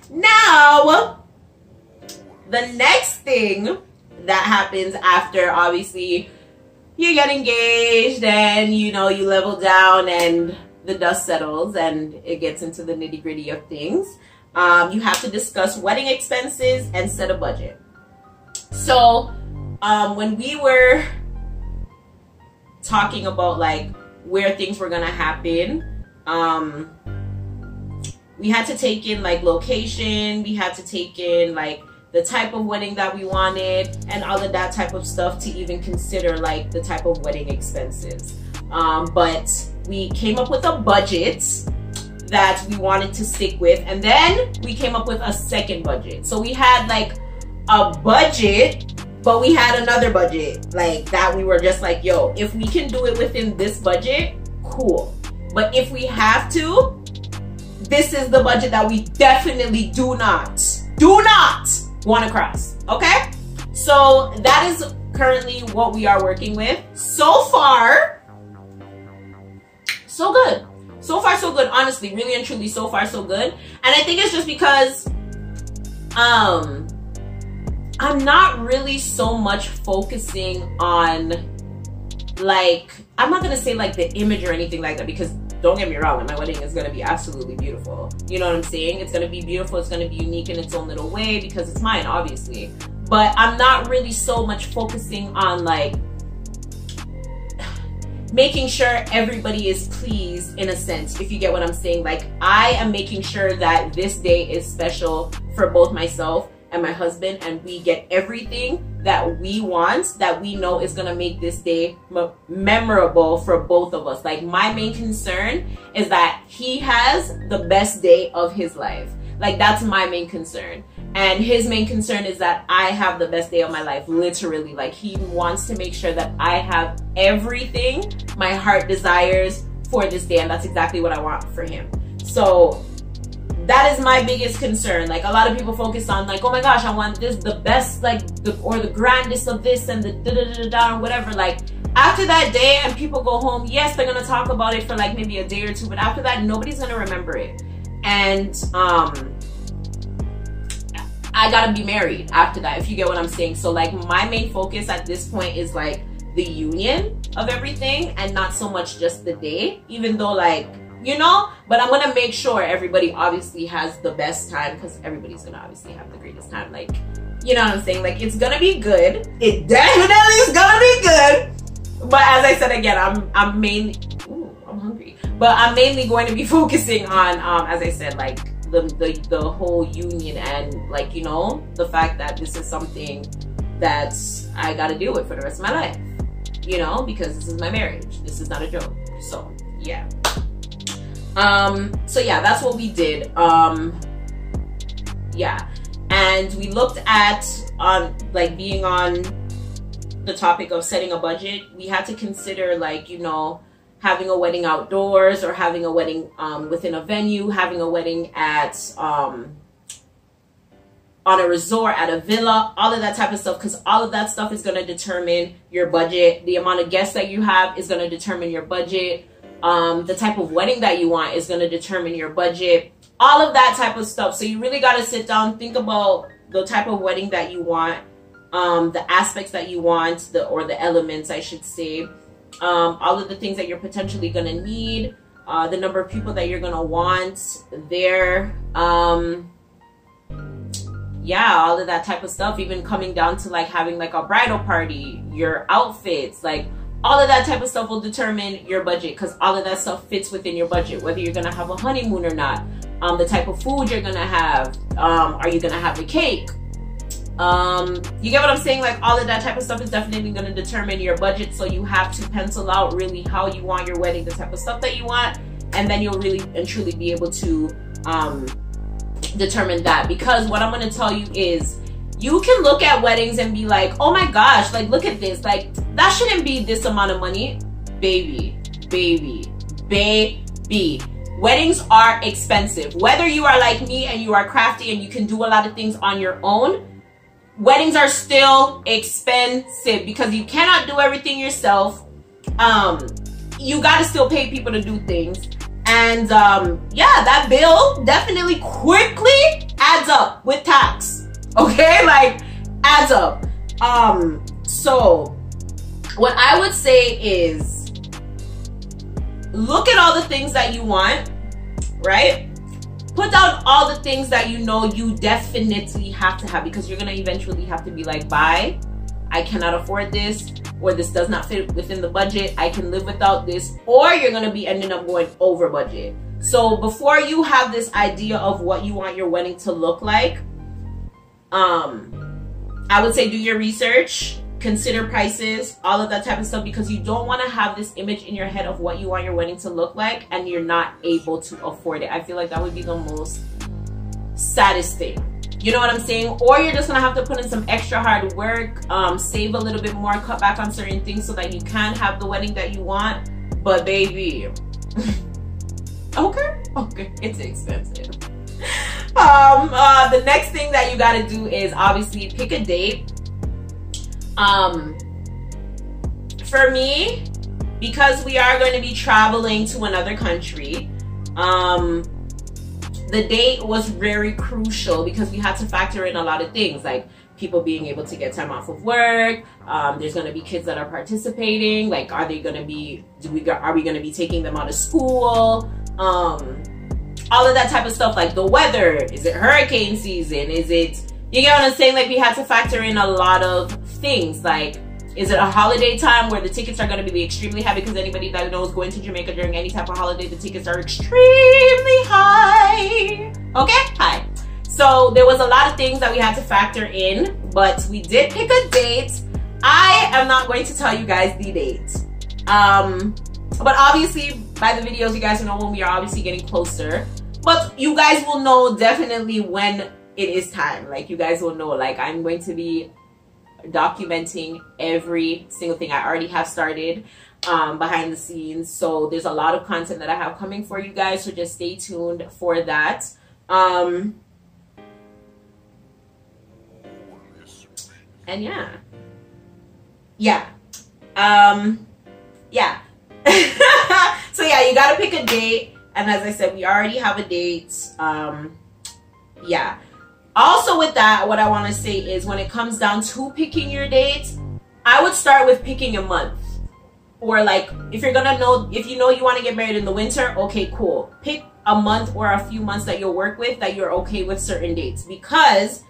Now, the next thing that happens after, obviously, you get engaged and, you know, you level down and the dust settles and it gets into the nitty-gritty of things. You have to discuss wedding expenses and set a budget. So, when we were talking about, like, where things were gonna happen, we had to take in, like, location, we had to take in, like, the type of wedding that we wanted and all of that type of stuff to even consider, like, the type of wedding expenses. But we came up with a budget that we wanted to stick with, and then we came up with a second budget. So we had, like, a budget, but we had another budget, like, that we were just like, yo, if we can do it within this budget, cool. But if we have to, this is the budget that we definitely do not want to cross, okay? So that is currently what we are working with. So far, so good. So far, so good. Honestly, really and truly, so far, so good. And I think it's just because I'm not really so much focusing on, like, I'm not gonna say like the image or anything like that, because don't get me wrong, my wedding is gonna be absolutely beautiful. You know what I'm saying? It's gonna be beautiful, it's gonna be unique in its own little way because it's mine, obviously. But I'm not really so much focusing on, like, making sure everybody is pleased, in a sense, if you get what I'm saying. Like, I am making sure that this day is special for both myself and my husband, and we get everything that we want, that we know is gonna make this day memorable for both of us. Like, my main concern is that he has the best day of his life. Like, that's my main concern. And his main concern is that I have the best day of my life, literally. Like, he wants to make sure that I have everything my heart desires for this day, and that's exactly what I want for him. So that is my biggest concern. Like, a lot of people focus on, like, oh my gosh, I want this, the best, like, or the grandest of this and the da-da-da-da-da, whatever. Like, after that day and people go home, yes, they're gonna talk about it for like maybe a day or two, but after that, nobody's gonna remember it. And I gotta be married after that, if you get what I'm saying. So, like, my main focus at this point is, like, the union of everything and not so much just the day, even though, like, you know, but I'm gonna make sure everybody obviously has the best time, because everybody's gonna obviously have the greatest time. Like, you know what I'm saying? Like, it's gonna be good. It definitely is gonna be good. But as I said again, I'm mainly, ooh, I'm hungry. But I'm mainly going to be focusing on, as I said, like, the whole union and, like, you know, the fact that this is something that I gotta deal with for the rest of my life, you know, because this is my marriage. This is not a joke. So yeah. So yeah, that's what we did. Yeah, and we looked at, like, being on the topic of setting a budget, we had to consider, like, you know, having a wedding outdoors or having a wedding within a venue, having a wedding at on a resort, at a villa, all of that type of stuff, because all of that stuff is going to determine your budget. The amount of guests that you have is going to determine your budget. The type of wedding that you want is going to determine your budget, all of that type of stuff. So you really got to sit down, think about the type of wedding that you want, the aspects that you want, or the elements, I should say, all of the things that you're potentially going to need, the number of people that you're going to want there, yeah, all of that type of stuff, even coming down to, like, having, like, a bridal party, your outfits, like, all of that type of stuff will determine your budget, because all of that stuff fits within your budget, whether you're going to have a honeymoon or not, the type of food you're going to have, are you going to have a cake, you get what I'm saying? Like, all of that type of stuff is definitely going to determine your budget. So you have to pencil out really how you want your wedding, the type of stuff that you want, and then you'll really and truly be able to determine that. Because what I'm going to tell you is, you can look at weddings and be like, oh my gosh, like, look at this, like, that shouldn't be this amount of money. Baby, weddings are expensive. Whether you are like me and you are crafty and you can do a lot of things on your own, weddings are still expensive because you cannot do everything yourself. You gotta still pay people to do things. And yeah, that bill definitely quickly adds up with tax. Okay, like adds up. So what I would say is look at all the things that you want, right? Put down all the things that you know you definitely have to have, because you're gonna eventually have to be like, bye, I cannot afford this, or this does not fit within the budget, I can live without this, or you're gonna be ending up going over budget. So before you have this idea of what you want your wedding to look like, I would say do your research, consider prices, all of that type of stuff, because you don't want to have this image in your head of what you want your wedding to look like and you're not able to afford it. I feel like that would be the most saddest thing. You know what I'm saying? Or you're just gonna have to put in some extra hard work, save a little bit more, cut back on certain things so that you can have the wedding that you want. But baby, okay, it's expensive. The next thing that you gotta do is obviously pick a date. For me, because we are going to be traveling to another country, the date was very crucial because we had to factor in a lot of things, like people being able to get time off of work. There's going to be kids that are participating, like are we going to be taking them out of school? All of that type of stuff, like the weather. Is it hurricane season? Is it, you get what I'm saying? Like we had to factor in a lot of things. Like, is it a holiday time where the tickets are going to be extremely high? Because anybody that knows going to Jamaica during any type of holiday, the tickets are extremely high. Okay, high. So there was a lot of things that we had to factor in, but we did pick a date. I am not going to tell you guys the date. But obviously by the videos, you guys know when we are obviously getting closer. But you guys will know definitely when it is time. Like you guys will know, like I'm going to be documenting every single thing. I already have started behind the scenes. So there's a lot of content that I have coming for you guys. So just stay tuned for that. And yeah. So yeah, you gotta pick a date, and as I said, we already have a date. Yeah. Also with that, what I want to say is when it comes down to picking your date, I would start with picking a month. Or like, if you're gonna know, if you know you want to get married in the winter, okay, cool. Pick a month or a few months that you'll work with, that you're okay with certain dates. Because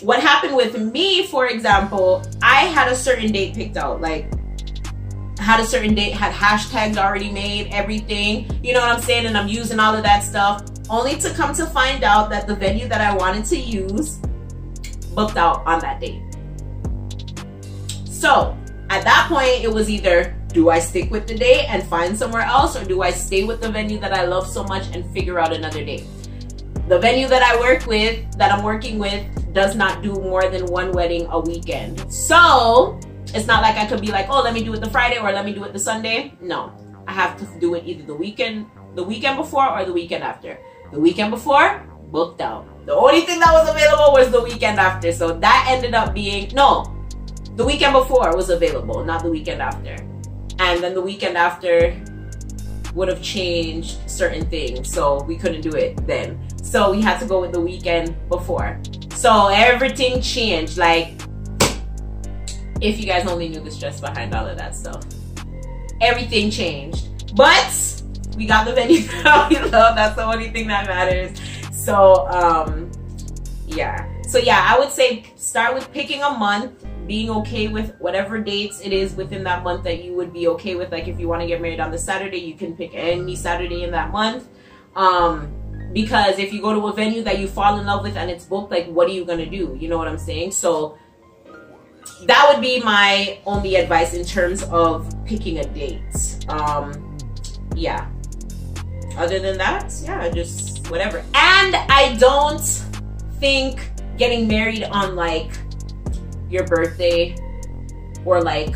what happened with me, for example, I had a certain date picked out. Like, had a certain date, had hashtags already made, everything, you know what I'm saying, and I'm using all of that stuff, only to come to find out that the venue that I wanted to use booked out on that date. So at that point, it was either, do I stick with the date and find somewhere else, or do I stay with the venue that I love so much and figure out another date? The venue that I work with, that I'm working with, does not do more than one wedding a weekend. So it's not like I could be like, oh, let me do it the Friday or let me do it the Sunday. No, I have to do it either the weekend before or the weekend after. The weekend before, booked out. The only thing that was available was the weekend after. So that ended up being, no, the weekend before was available, not the weekend after. And then the weekend after would have changed certain things, so we couldn't do it then. So we had to go with the weekend before. So everything changed. Like, if you guys only knew the stress behind all of that stuff. Everything changed. But we got the venue that we love. That's the only thing that matters. So yeah. So yeah, I would say start with picking a month, being okay with whatever dates it is within that month that you would be okay with. Like if you want to get married on the Saturday, you can pick any Saturday in that month. Because if you go to a venue that you fall in love with and it's booked, like what are you gonna do? You know what I'm saying? So that would be my only advice in terms of picking a date. Yeah. Other than that, yeah, just whatever. And I don't think getting married on like your birthday or like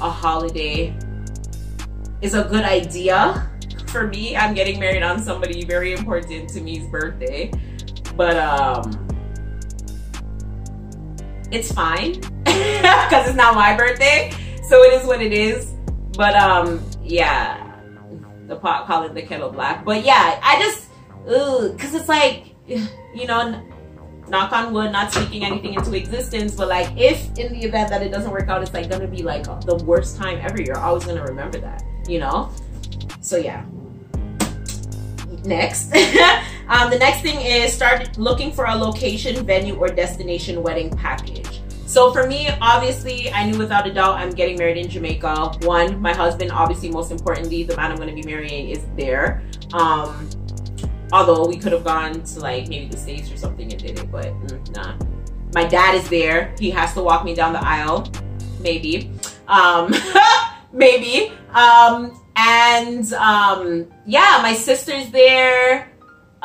a holiday is a good idea for me, I'm getting married on somebody very important to me's birthday. But it's fine because it's not my birthday, so it is what it is. But yeah, the pot calling the kettle black. But yeah, I just because it's like, you know, knock on wood, not speaking anything into existence, but like if in the event that it doesn't work out, it's like gonna be like the worst time ever. You're always gonna remember that, you know. So yeah. Next, the next thing is start looking for a location, venue, or destination wedding package. So for me, obviously, I knew without a doubt I'm getting married in Jamaica. One, my husband, obviously, most importantly, the man I'm going to be marrying is there. Although we could have gone to like maybe the States or something and did it, but nah. My dad is there. He has to walk me down the aisle, maybe. Maybe. Yeah, my sister's there.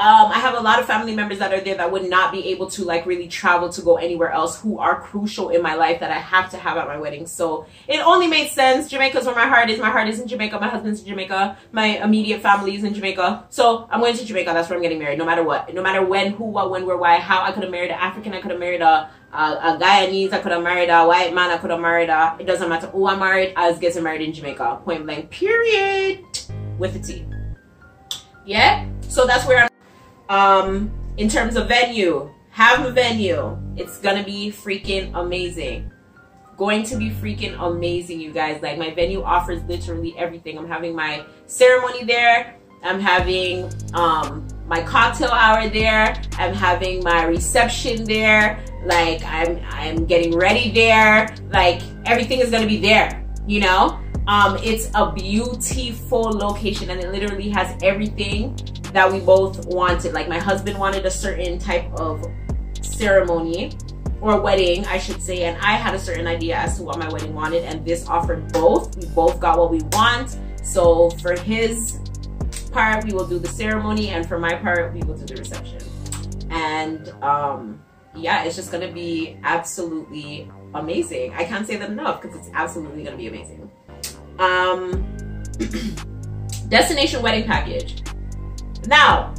I have a lot of family members that are there that would not be able to like really travel to go anywhere else, who are crucial in my life that I have to have at my wedding. So it only made sense. Jamaica's where my heart is. My heart is in Jamaica. My husband's in Jamaica. My immediate family is in Jamaica. So I'm going to Jamaica. That's where I'm getting married, no matter what. No matter when, who, what, when, where, why, how. I could have married an African. I could have married a Guyanese. I could have married a white man. I could have married a... It doesn't matter who I married. I was getting married in Jamaica. Point blank. Period. With a T. Yeah? So that's where I'm... in terms of venue, have a venue. It's gonna be freaking amazing. Going to be freaking amazing, you guys. Like, my venue offers literally everything. I'm having my ceremony there. I'm having my cocktail hour there. I'm having my reception there. Like, I'm getting ready there. Like, everything is gonna be there, you know? It's a beautiful location, and it literally has everything that we both wanted. Like, my husband wanted a certain type of ceremony, or wedding, I should say, and I had a certain idea as to what my wedding wanted, and this offered both. We both got what we want. So for his part, we will do the ceremony, and for my part, we will do the reception. And yeah, it's just gonna be absolutely amazing. I can't say that enough because it's absolutely gonna be amazing. Destination wedding package. Now,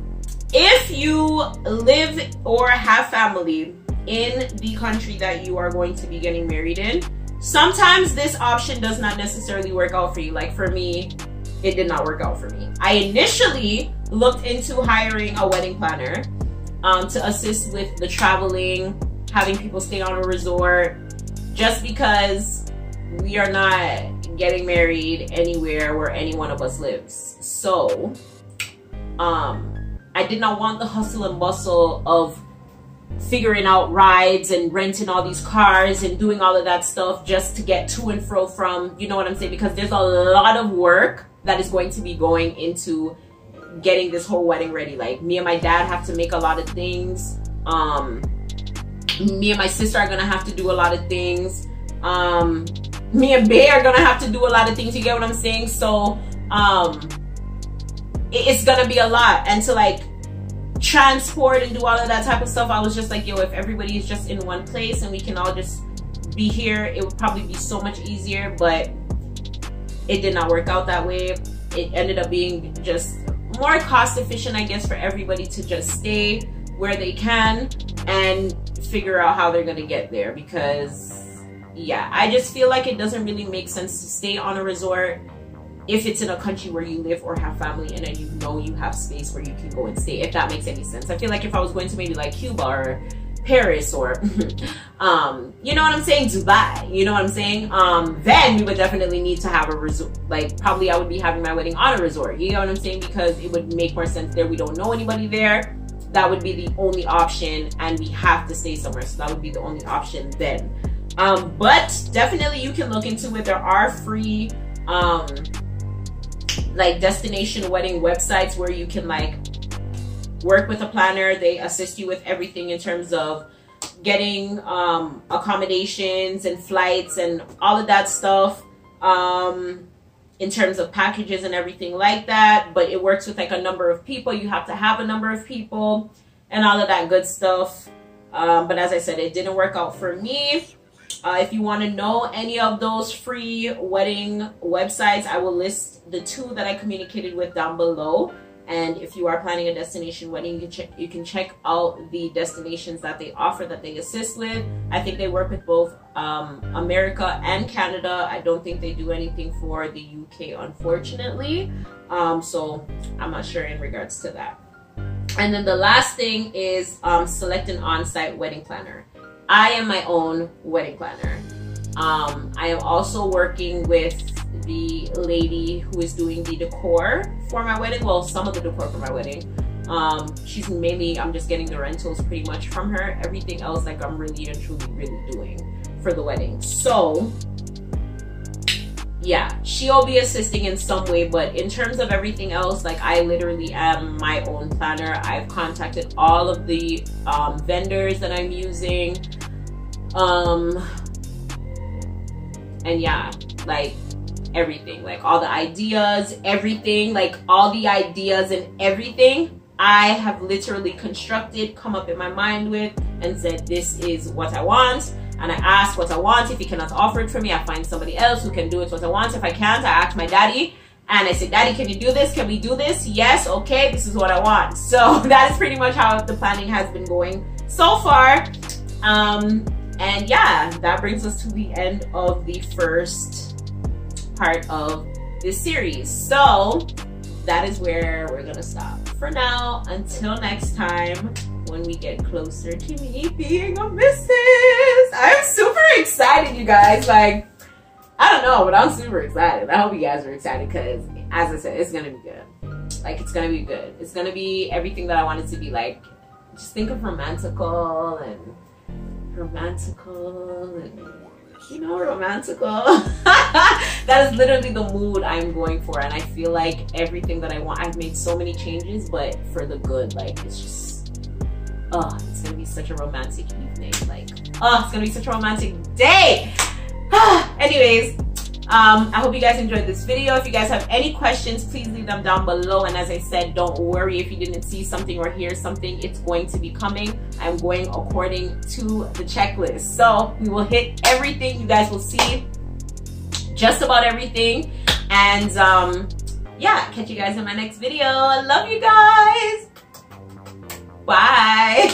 if you live or have family in the country that you are going to be getting married in, sometimes this option does not necessarily work out for you. Like, for me, it did not work out for me. I initially looked into hiring a wedding planner to assist with the traveling, having people stay on a resort, just because we are not getting married anywhere where any one of us lives. So I did not want the hustle and bustle of figuring out rides and renting all these cars and doing all of that stuff just to get to and fro from, you know what I'm saying? Because there's a lot of work that is going to be going into getting this whole wedding ready. Like, me and my dad have to make a lot of things. Me and my sister are gonna have to do a lot of things. Me and Bay are gonna have to do a lot of things, you get what I'm saying? So it's gonna be a lot, and to like transport and do all of that type of stuff, I was just like, yo, if everybody is just in one place and we can all just be here, it would probably be so much easier. But it did not work out that way. It ended up being just more cost efficient, I guess, for everybody to just stay where they can and figure out how they're gonna get there. Because yeah, I just feel like it doesn't really make sense to stay on a resort if it's in a country where you live or have family in, and you know you have space where you can go and stay, if that makes any sense. I feel like if I was going to maybe like Cuba or Paris or you know what I'm saying, Dubai, you know what I'm saying, then we would definitely need to have a resort. Like, probably I would be having my wedding on a resort, you know what I'm saying, because it would make more sense there. We don't know anybody there. That would be the only option, and we have to stay somewhere, so that would be the only option then. But definitely you can look into it. There are free like destination wedding websites where you can like work with a planner. They assist you with everything in terms of getting accommodations and flights and all of that stuff, in terms of packages and everything like that. But it works with like a number of people. You have to have a number of people and all of that good stuff. But as I said, it didn't work out for me. If you want to know any of those free wedding websites, I will list the 2 that I communicated with down below. And if you are planning a destination wedding, you can check out the destinations that they offer, that they assist with. I think they work with both America and Canada. I don't think they do anything for the UK, unfortunately. So I'm not sure in regards to that. And then the last thing is select an on-site wedding planner. I am my own wedding planner. I am also working with the lady who is doing the decor for my wedding. Well, some of the decor for my wedding. She's mainly, I'm just getting the rentals pretty much from her. Everything else, like, I'm really and truly doing for the wedding. So yeah, she'll be assisting in some way, but in terms of everything else, like, I literally am my own planner. I've contacted all of the vendors that I'm using. And yeah, like, everything, like all the ideas, everything, like all the ideas and everything, I have literally constructed, come up in my mind with, and said, this is what I want. And I ask what I want. If he cannot offer it for me, I find somebody else who can do it what I want. If I can't, I ask my daddy and I say, Daddy, can you do this? Can we do this? Yes. Okay, this is what I want. So that is pretty much how the planning has been going so far. And yeah, that brings us to the end of the first part of this series. So that is where we're gonna stop for now. Until next time, when we get closer to me being a missus. I'm super excited, you guys. Like, I don't know, but I'm super excited. I hope you guys are excited because, as I said, it's gonna be good. Like, it's gonna be good. It's gonna be everything that I want it to be. Like, just think of romantical and you know, romantical. That is literally the mood I'm going for, and I feel like everything that I want, I've made so many changes, but for the good. Like, it's just, oh, it's gonna be such a romantic evening. Like, oh, it's gonna be such a romantic day. Anyways, I hope you guys enjoyed this video. If you guys have any questions, please leave them down below. And as I said, don't worry if you didn't see something or hear something. It's going to be coming. I'm going according to the checklist. So we will hit everything. You guys will see just about everything. And yeah, catch you guys in my next video. I love you guys. Bye.